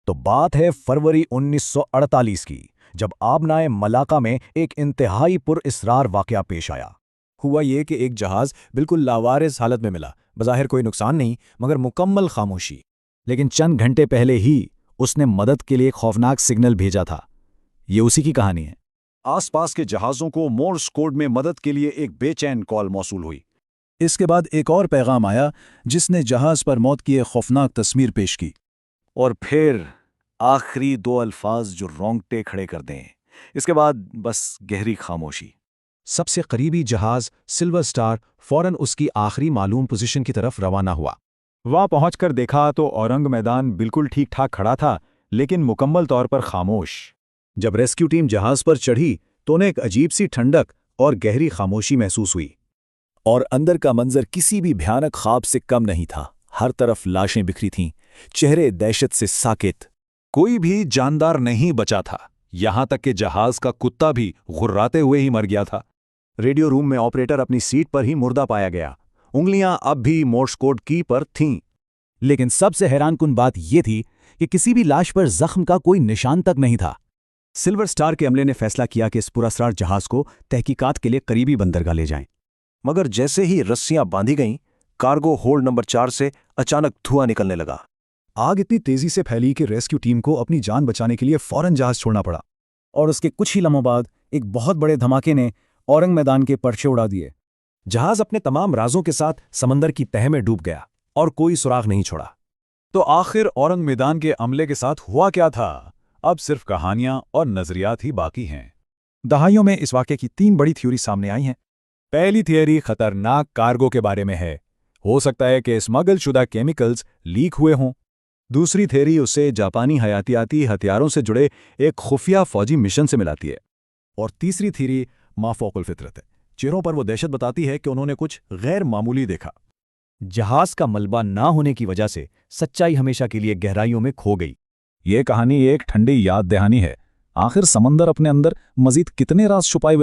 तो बात है फरवरी 1948 की, जब आबनाए मलाका में एक इंतहाई पुरइस्रार वाकया पेश आया। हुआ ये कि एक जहाज़ बिल्कुल लावारिस हालत में मिला। बज़ाहिर कोई नुकसान नहीं, मगर मुकम्मल खामोशी। लेकिन चंद घंटे पहले ही उसने मदद के लिए एक खौफनाक सिग्नल भेजा था। ये उसी की कहानी है। आसपास के जहाज़ों को मोर्स कोड में मदद के लिए एक बेचैन कॉल मौसूल हुई। इसके बाद एक और पैगाम आया जिसने जहाज़ पर मौत की एक खौफनाक तस्वीर पेश की। और फिर आखिरी दो अल्फाज जो रोंगटे खड़े कर दें। इसके बाद बस गहरी खामोशी। सबसे करीबी जहाज सिल्वर स्टार फौरन उसकी आखिरी मालूम पोजीशन की तरफ रवाना हुआ। वहां पहुंचकर देखा तो औरंग मैदान बिल्कुल ठीक ठाक खड़ा था, लेकिन मुकम्मल तौर पर खामोश। जब रेस्क्यू टीम जहाज़ पर चढ़ी तो उन्हें एक अजीब सी ठंडक और गहरी खामोशी महसूस हुई। और अंदर का मंजर किसी भी भयानक ख्वाब से कम नहीं था। हर तरफ लाशें बिखरी थीं, चेहरे दहशत से साकित। कोई भी जानदार नहीं बचा था, यहां तक कि जहाज का कुत्ता भी घुर्राते हुए ही मर गया था। रेडियो रूम में ऑपरेटर अपनी सीट पर ही मुर्दा पाया गया। उंगलियां अब भी मोर्स कोड की पर थीं। लेकिन सबसे हैरानकुन बात यह थी कि किसी भी लाश पर जख्म का कोई निशान तक नहीं था। सिल्वर स्टार के अमले ने फैसला किया कि इस पुरअसरार जहाज को तहकीकात के लिए करीबी बंदरगाह ले जाएं। मगर जैसे ही रस्सियां बांधी गईं, कार्गो होल्ड नंबर 4 से अचानक धुआं निकलने लगा। आग इतनी तेजी से फैली कि रेस्क्यू टीम को अपनी जान बचाने के लिए फौरन जहाज छोड़ना पड़ा। और उसके कुछ ही लम्हों बाद एक बहुत बड़े धमाके ने औरंग मैदान के पर्चे उड़ा दिए। जहाज अपने तमाम राजों के साथ समंदर की तह में डूब गया और कोई सुराग नहीं छोड़ा। तो आखिर औरंग मैदान के अमले के साथ हुआ क्या था? अब सिर्फ कहानियां और नजरियात ही बाकी हैं। दहाइयों में इस वाक़े की 3 बड़ी थ्योरी सामने आई हैं। पहली थियरी खतरनाक कार्गो के बारे में है। हो सकता है कि स्मगलशुदा केमिकल्स लीक हुए हों। दूसरी थियरी उसे जापानी हयातियाती हथियारों से जुड़े एक खुफिया फौजी मिशन से मिलाती है। और तीसरी थियरी माफौकुल फितरत है। चेहरों पर वो दहशत बताती है कि उन्होंने कुछ गैर मामूली देखा। जहाज का मलबा ना होने की वजह से सच्चाई हमेशा के लिए गहराइयों में खो गई। ये कहानी एक ठंडी याद दहानी है। आखिर समंदर अपने अंदर मजीद कितने राज छुपाए हुए